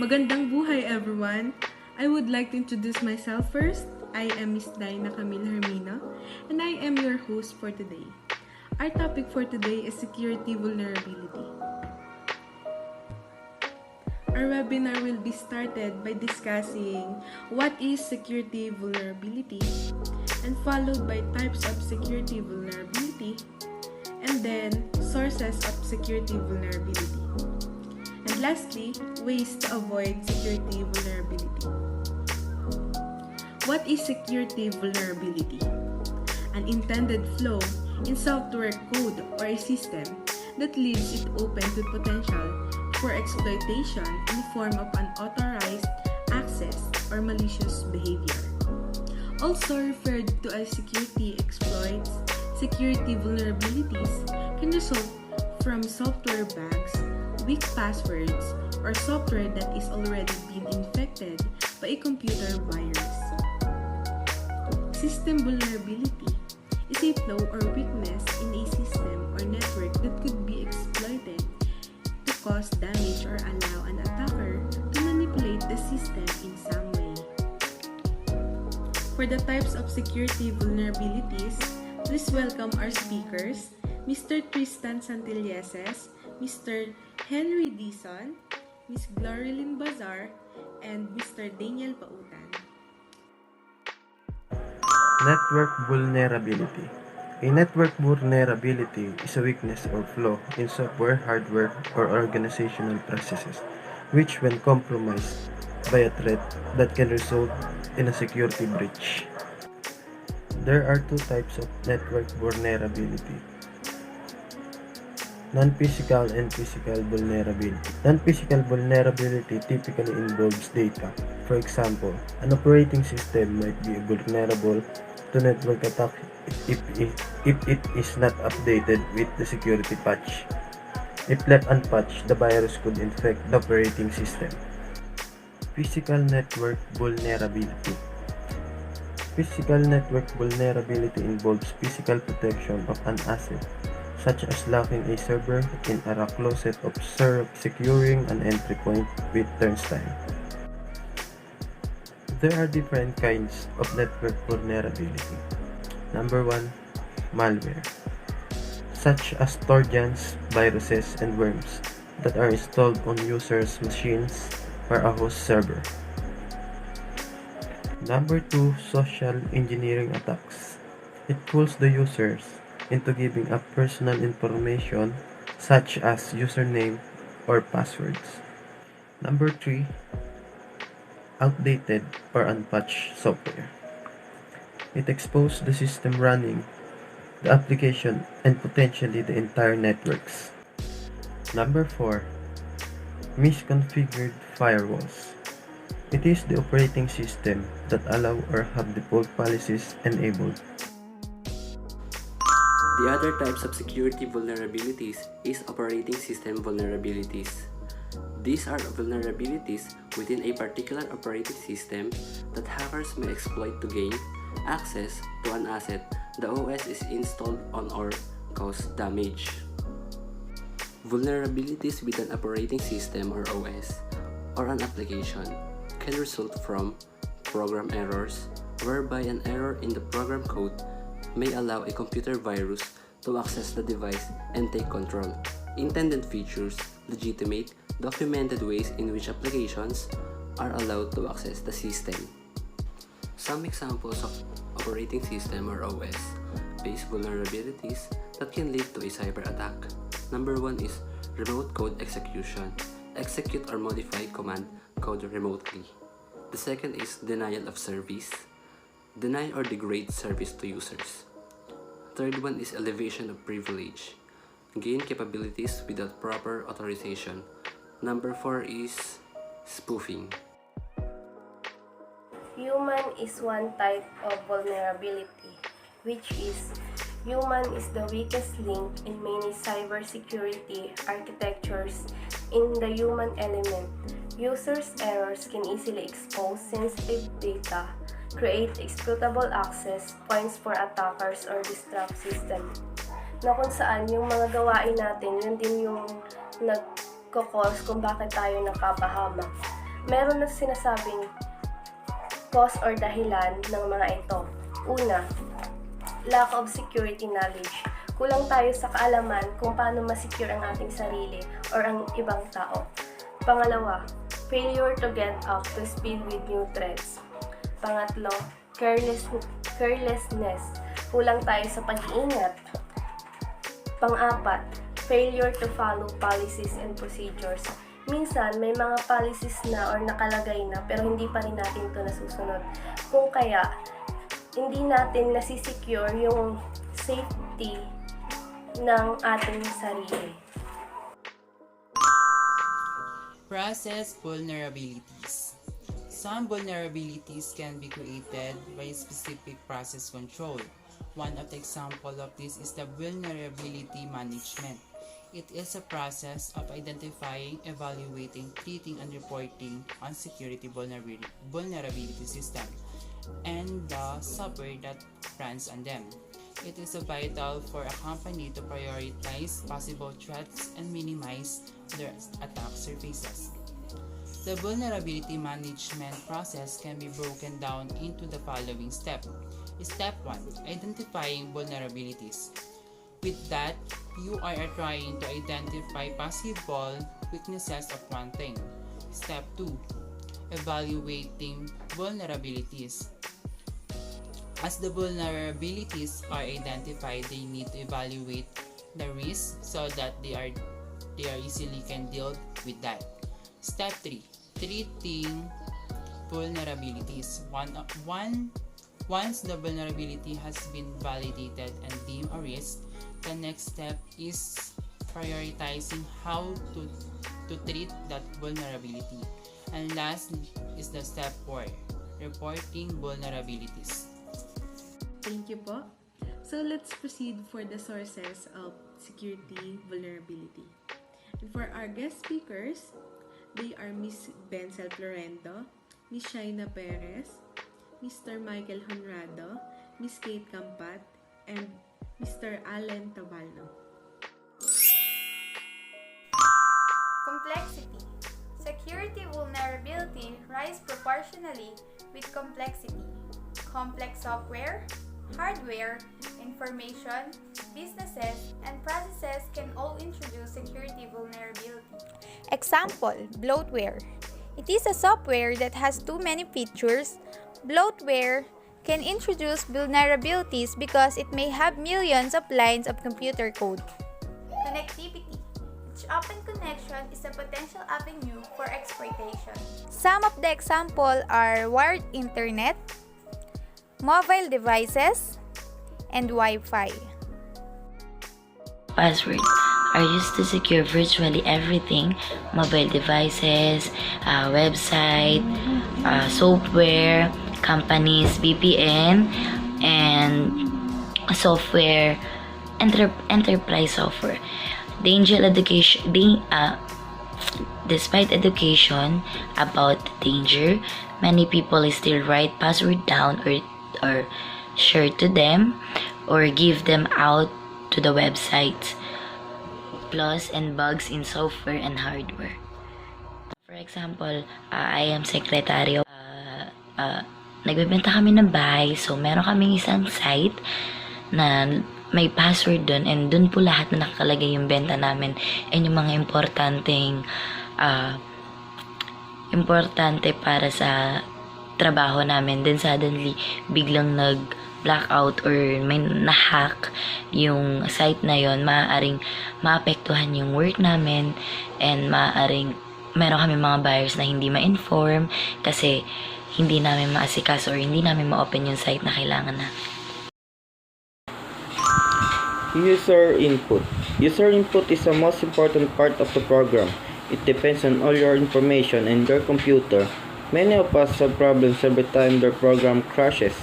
Magandang buhay, everyone! I would like to introduce myself first. I am Miss Dina Camille Hermina, and I am your host for today. Our topic for today is security vulnerability. Our webinar will be started by discussing what is security vulnerability, and followed by types of security vulnerability, and then sources of security vulnerability. And lastly, ways to avoid security vulnerability. What is security vulnerability? An intended flaw in software code or a system that leaves it open to potential for exploitation in the form of unauthorized access or malicious behavior. Also referred to as security exploits, security vulnerabilities can result from software bugs, weak passwords, or software that is already been infected by a computer virus. System vulnerability is a flaw or weakness in a system or network that could be exploited to cause damage or allow an attacker to manipulate the system in some way. For the types of security vulnerabilities, please welcome our speakers, Mr. Tristan Santilleses, Mr. Henry Dison, Ms. Glorylyn Bazar, and Mr. Daniel Pautan. Network vulnerability. A network vulnerability is a weakness or flaw in software, hardware, or organizational processes, which when compromised by a threat that can result in a security breach. There are two types of network vulnerability: non-physical and physical vulnerability. Non-physical vulnerability typically involves data. For example, an operating system might be vulnerable to network attack if it is not updated with the security patch. If left unpatched, the virus could infect the operating system. Physical network vulnerability. Physical network vulnerability involves physical protection of an asset, such as locking a server in a rack closet or securing an entry point with turnstile. There are different kinds of network vulnerability. Number 1, malware, such as trojans, viruses, and worms that are installed on users' machines or a host server. Number 2, social engineering attacks. It fools the users into giving up personal information such as username or passwords. Number 3, outdated or unpatched software. It exposes the system running, the application, and potentially the entire networks. Number 4, misconfigured firewalls. It is the operating system that allow or have default policies enabled. The other types of security vulnerabilities is operating system vulnerabilities. These are vulnerabilities within a particular operating system that hackers may exploit to gain access to an asset the OS is installed on or cause damage. Vulnerabilities with an operating system or OS or an application can result from program errors, whereby an error in the program code may allow a computer virus to access the device and take control. Intended features, legitimate, documented ways in which applications are allowed to access the system. Some examples of operating system or OS-based vulnerabilities that can lead to a cyber attack. Number 1 is remote code execution. Execute or modify command code remotely. The second is denial of service. Deny or degrade service to users. Third one is elevation of privilege. Gain capabilities without proper authorization. Number 4 is spoofing. Human is one type of vulnerability, which is human is the weakest link in many cybersecurity architectures in the human element. Users' errors can easily expose sensitive data, create exploitable access points for attackers or disrupt system. Na kung saan yung mga gawain natin, yun din yung nagkakos kung bakit tayo napapahamak. Meron na sinasabing cause or dahilan ng mga ito. Una, lack of security knowledge. Kulang tayo sa kaalaman kung paano masecure ang ating sarili or ang ibang tao. Pangalawa, failure to get up to speed with new threats. Pangatlo, carelessness. Kulang tayo sa pag-iingat. Pang-apat, failure to follow policies and procedures. Minsan, may mga policies na or nakalagay na pero hindi pa rin natin ito nasusunod. Kung kaya, hindi natin nasisecure yung safety ng ating sarili. Process vulnerabilities. Some vulnerabilities can be created by specific process control. One of the examples of this is the vulnerability management. It is a process of identifying, evaluating, treating, and reporting on security vulnerability system and the software that runs on them. It is vital for a company to prioritize possible threats and minimize their attack surfaces. The vulnerability management process can be broken down into the following steps. Step 1. Identifying vulnerabilities. With that, you are trying to identify possible weaknesses of one thing. Step 2. Evaluating vulnerabilities. As the vulnerabilities are identified, they need to evaluate the risk so that they are easily can deal with that. Step 3. Treating vulnerabilities. Once the vulnerability has been validated and deemed a risk, the next step is prioritizing how to treat that vulnerability. And last is the step 4, reporting vulnerabilities. Thank you po. So let's proceed for the sources of security vulnerability. And for our guest speakers, they are Miss Bensel Florendo, Miss Shaina Perez, Mr. Michael Honrado, Miss Kate Campat, and Mr. Allen Tabalno. Complexity. Security vulnerability rise proportionally with complexity. Complex software, hardware, information, businesses, and processes can all introduce security vulnerability. Example, bloatware. It is a software that has too many features. Bloatware can introduce vulnerabilities because it may have millions of lines of computer code. Connectivity. Each open connection is a potential avenue for exploitation. Some of the examples are wired internet, mobile devices, and Wi-Fi. Passwords are used to secure virtually everything: mobile devices, website, software, companies, VPN, and software, enterprise software. Despite education about the danger, many people still write password down or share to them or give them out to the websites. Flaws and bugs in software and hardware. For example, I am secretary of nagbebenta kami ng bahay, so meron kaming isang site na may password dun, and dun po lahat na nakalagay yung benta namin and yung mga importante para sa trabaho namin. Then suddenly, biglang nag-blackout or may na-hack yung site na yon, maaaring maapektuhan yung work namin, and maaaring meron kami mga buyers na hindi ma-inform kasi hindi namin maasikas or hindi namin ma-open yung site na kailangan na. User input. User input is the most important part of the program. It depends on all your information and your computer. Many of us have problems every time their program crashes.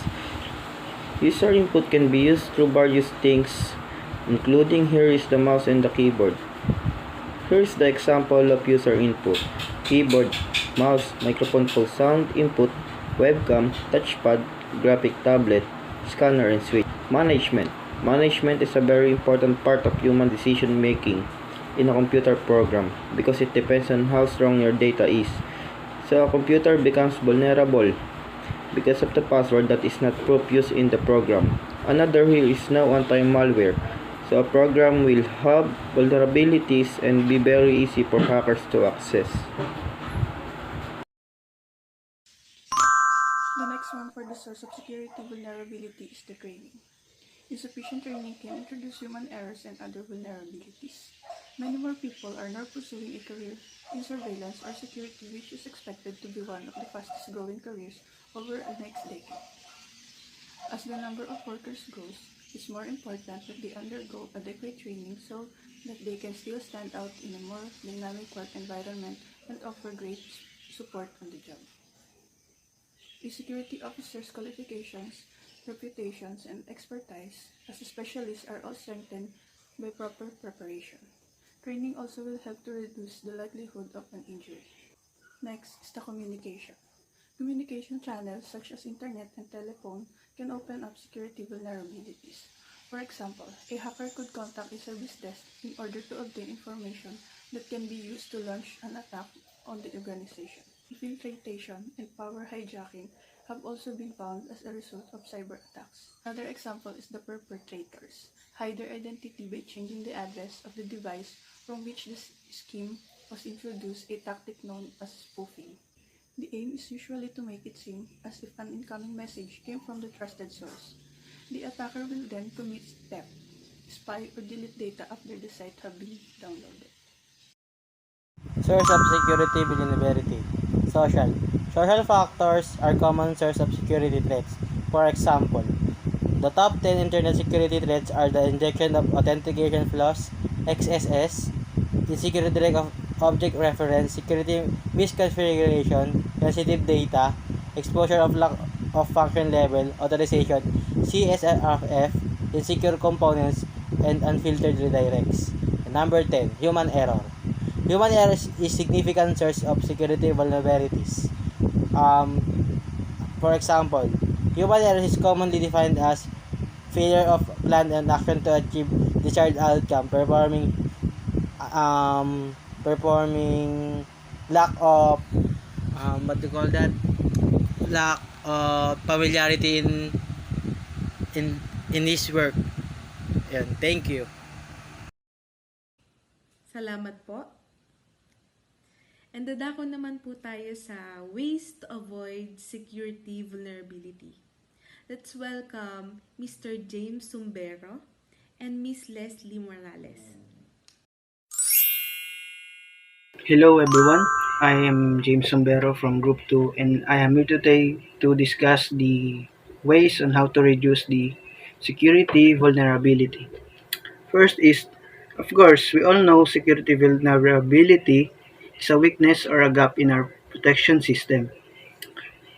User input can be used through various things, including here is the mouse and the keyboard. Here is the example of user input: keyboard, mouse, microphone for sound input, webcam, touchpad, graphic tablet, scanner, and switch. Management. Management is a very important part of human decision making in a computer program because it depends on how strong your data is. So a computer becomes vulnerable because of the password that is not proof used in the program. Another here is now anti-malware. So a program will have vulnerabilities and be very easy for hackers to access. The next one for the source of security vulnerability is the training. Insufficient training can introduce human errors and other vulnerabilities. Many more people are now pursuing a career in surveillance or security, which is expected to be one of the fastest growing careers over the next decade. As the number of workers grows, it's more important that they undergo adequate training so that they can still stand out in a more dynamic work environment and offer great support on the job. A security officer's qualifications, reputations, and expertise as a specialist are all strengthened by proper preparation. Training also will help to reduce the likelihood of an injury. Next is the communication. Communication channels such as internet and telephone can open up security vulnerabilities. For example, a hacker could contact a service desk in order to obtain information that can be used to launch an attack on the organization. Infiltration and power hijacking have also been found as a result of cyber attacks. Another example is the perpetrators hide their identity by changing the address of the device from which the scheme was introduced, a tactic known as spoofing. The aim is usually to make it seem as if an incoming message came from the trusted source. The attacker will then commit theft, spy, or delete data after the site have been downloaded. Source of security vulnerability. Social. Social factors are common source of security threats. For example, the top 10 internet security threats are the injection of authentication flaws, XSS, insecure direct object reference, security misconfiguration, sensitive data, exposure of lack of function level, authorization, CSRF, insecure components, and unfiltered redirects. And number 10, human error. Human error is significant source of security vulnerabilities. For example, human error is commonly defined as failure of plan and action to achieve desired outcome, performing lack of what do you call that? Lack of familiarity in in this work. Yan, thank you. Salamat po. And dadako naman po tayo sa ways to avoid security vulnerability. Let's welcome Mr. James Sumbero and Miss Leslie Morales. Hello everyone, I am James Sombero from Group 2 and I am here today to discuss the ways on how to reduce the security vulnerability. First is, of course, we all know security vulnerability is a weakness or a gap in our protection system,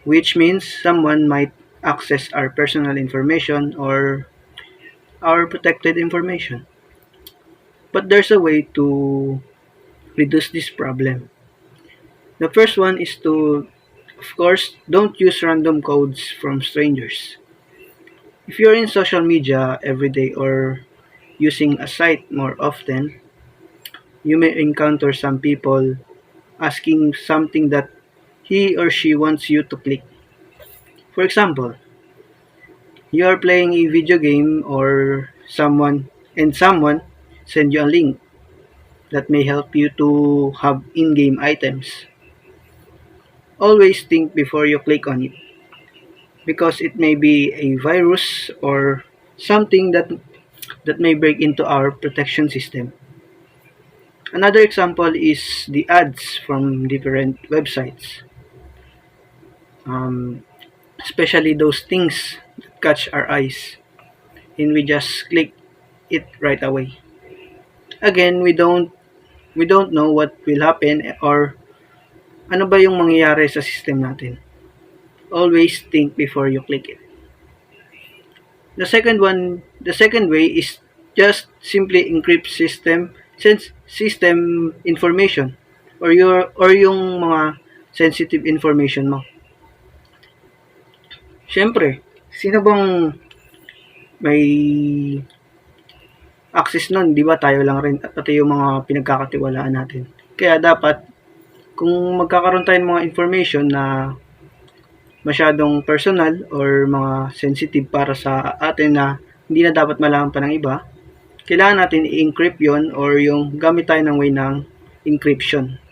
which means someone might access our personal information or our protected information. But there's a way to reduce this problem. The first one is to, of course, don't use random codes from strangers. If you're in social media every day or using a site more often, you may encounter some people asking something that he or she wants you to click. For example, you are playing a video game or someone send you a link that may help you to have in-game items. Always think before you click on it because it may be a virus or something that may break into our protection system. Another example is the ads from different websites, um, especially those things that catch our eyes and we just click it right away. Again, we don't know what will happen or ano ba yung mangyayari sa system natin. Always think before you click it. The second way is just simply encrypt system information or yung mga sensitive information mo. Siyempre, sino bang may access nun, 'di ba? Tayo lang rin at pati yung mga pinagkakatiwalaan natin. Kaya dapat Kung magkakaroon tayo ng mga information na masyadong personal or mga sensitive para sa atin na hindi na dapat malaman pa ng iba, kailangan natin i-encrypt yon or yung gamit tayo ng way ng encryption.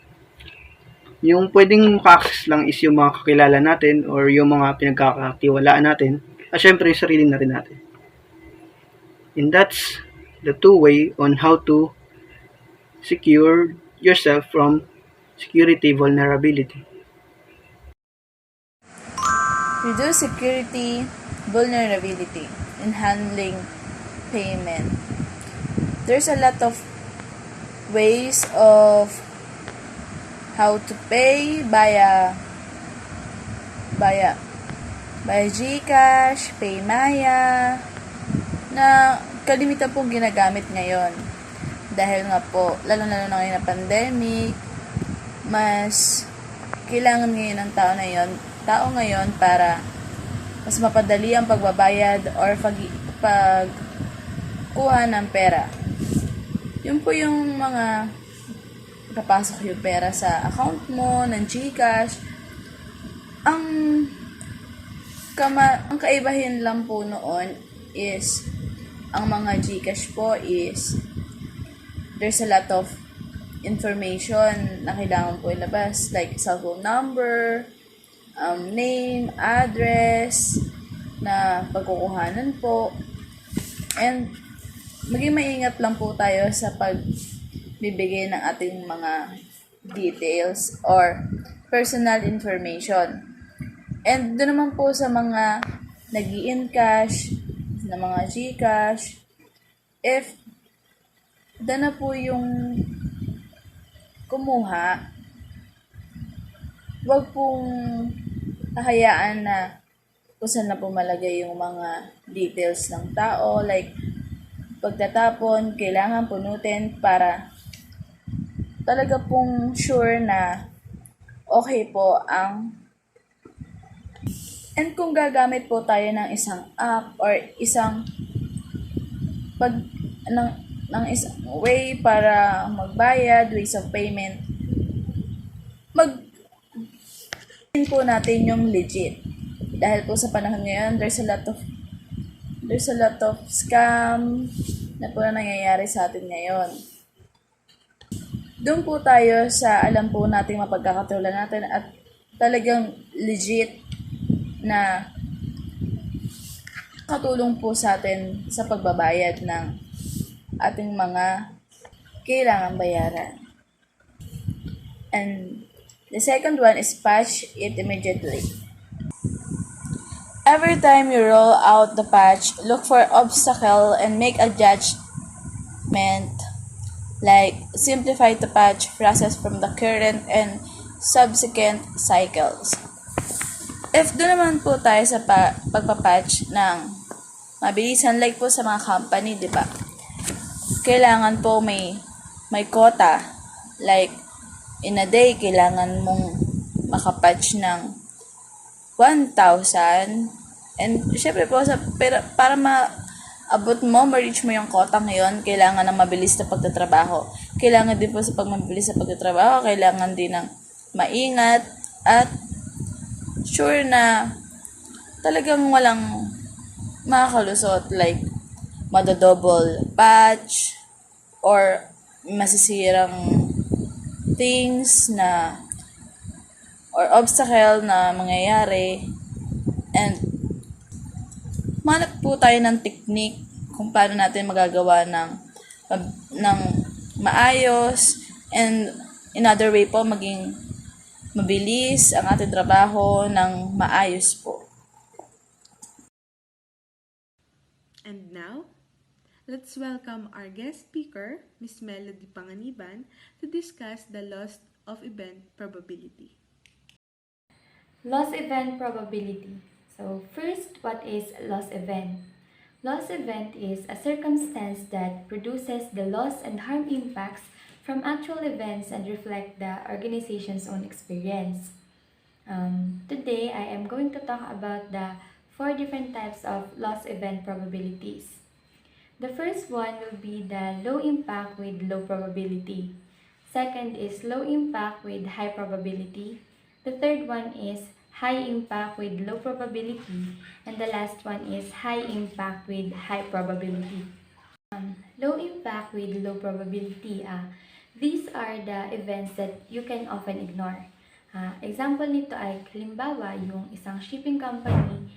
Yung pwedeng maka-access lang is yung mga kakilala natin or yung mga pinagkakatiwalaan natin at syempre yung sarili na rin natin. And that's the two way on how to secure yourself from security vulnerability. Reduce security vulnerability in handling payment. There's a lot of ways of how to pay via GCash, Paymaya, na kalimitan pong ginagamit ngayon. Dahil nga po, lalo-lalo na ngayon na pandemic, mas kailangan ngayon ng tao ngayon para mas mapadali ang pagbabayad or pagkuha ng pera. Yun po yung mga papasok yung pera sa account mo, ng GCash. Ang kaibahin lang po noon is ang mga GCash po is there's a lot of information na kailangan po ilabas like cellphone number, name, address na pagkukuhanan po. And maging maingat lang po tayo sa pagbibigay ng ating mga details or personal information. And doon naman po sa mga nag-i-encash, na mga GCash, if na po yung kumuha, wag pong hahayaan na kung saan na po malagay yung mga details ng tao. Like, pagtatapon, kailangan punutin para talaga pong sure na okay po ang. And kung gagamit po tayo ng isang app or isang ng isang way para magbayad, ways of payment, po natin yung legit. Dahil po sa panahon ngayon, there's a lot of scam na po na nangyayari sa atin ngayon. Doon po tayo sa alam po natin mapagkakatiwalaan natin at talagang legit na katulong po sa atin sa pagbabayad ng ating mga kailangang bayaran. And the second one is patch it immediately. Every time you roll out the patch, look for obstacle and make a judgment, like simplify the patch process from the current and subsequent cycles. If doon naman po tayo sa pagpapatch ng mabilisan, like po sa mga company, di ba? Kailangan po may quota. Like, in a day, kailangan mong makapatch ng 1,000. And, syempre po, para maabot mo, ma-reach mo yung quota ngayon, kailangan ng mabilis na pagtatrabaho. Kailangan din po sa mabilis na pagtatrabaho, kailangan din ng maingat at sure na talagang walang makakalusot, like madodouble patch or masisirang things na or obstacle na mangyayari. And manap po tayo ng technique kung paano natin magagawa ng maayos, and in other way po maging mabilis ang ating trabaho ng maayos po. And now, let's welcome our guest speaker, Ms. Melody Panganiban, to discuss the loss of event probability. Loss event probability. So first, what is loss event? Loss event is a circumstance that produces the loss and harm impacts from actual events and reflect the organization's own experience. Today, I am going to talk about the 4 different types of loss event probabilities. The first one will be the low impact with low probability. Second is low impact with high probability. The third one is high impact with low probability. And the last one is high impact with high probability. Low impact with low probability. These are the events that you can often ignore. Example nito ay, halimbawa, yung isang shipping company,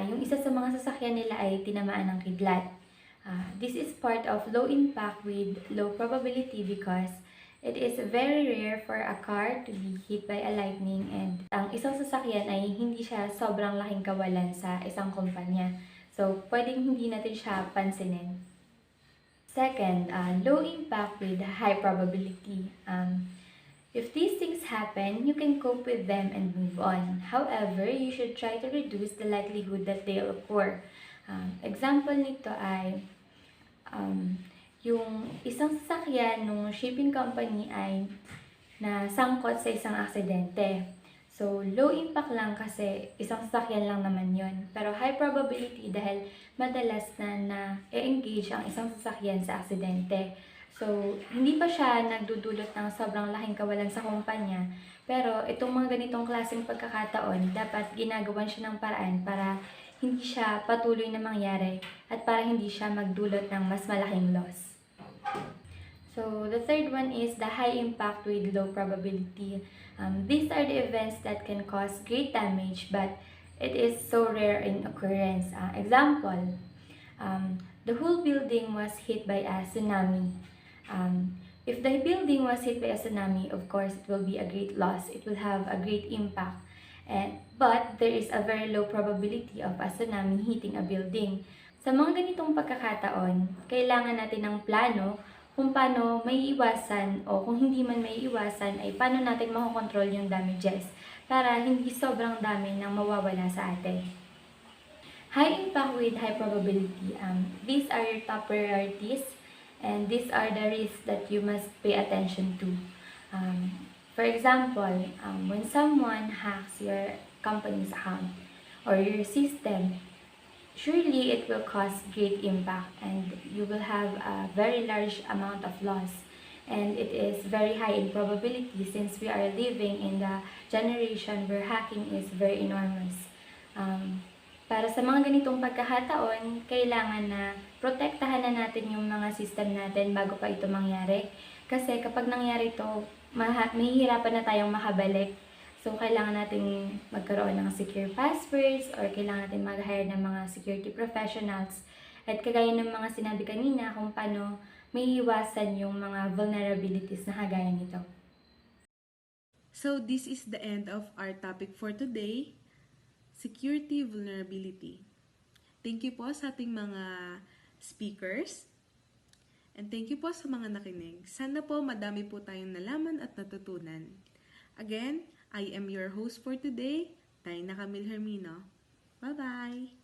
yung isa sa mga sasakyan nila ay tinamaan ng kidlat. This is part of low impact with low probability because it is very rare for a car to be hit by a lightning and ang isang sasakyan ay hindi siya sobrang laking kawalan sa isang kumpanya. So, pwedeng hindi natin siya pansinin. Second, low impact with high probability. If these things happen, you can cope with them and move on. However, you should try to reduce the likelihood that they'll occur. Example nito ay yung isang sasakyan ng shipping company ay nasangkot sa isang aksidente. So, low impact lang kasi isang sasakyan lang naman yon. Pero high probability dahil madalas na na-engage ang isang sasakyan sa aksidente. So, hindi pa siya nagdudulot ng sobrang laking kawalan sa kumpanya. Pero itong mga ganitong klaseng pagkakataon, dapat ginagawan siya ng paraan para hindi siya patuloy na mangyari at para hindi siya magdulot ng mas malaking loss. So, the third one is the high impact with low probability. These are the events that can cause great damage, but it is so rare in occurrence. Example, the whole building was hit by a tsunami. If the building was hit by a tsunami, of course, it will be a great loss. It will have a great impact. But there is a very low probability of a tsunami hitting a building. Sa mga ganitong pagkakataon, kailangan natin ng plano kung paano may iwasan o kung hindi man may iwasan ay paano natin makokontrol yung damages para hindi sobrang dami nang mawawala sa atin. High impact with high probability. These are your top priorities and these are the risks that you must pay attention to. For example, when someone hacks your company's account or your system, surely it will cause great impact and you will have a very large amount of loss. And it is very high in probability since we are living in the generation where hacking is very enormous. Para sa mga ganitong pagkakataon, kailangan na protektahan na natin yung mga system natin bago pa ito mangyari. Kasi kapag nangyari ito, mahihirapan na tayong makabalik. So, kailangan natin magkaroon ng secure passwords or kailangan natin mag-hire ng mga security professionals. At kagaya ng mga sinabi kanina kung paano may iwasan yung mga vulnerabilities na kagaya nito. So, this is the end of our topic for today, security vulnerability. Thank you po sa ating mga speakers. And thank you po sa mga nakinig. Sana po madami po tayong nalaman at natutunan. Again, I am your host for today, Taina Camille Hermino. Bye-bye!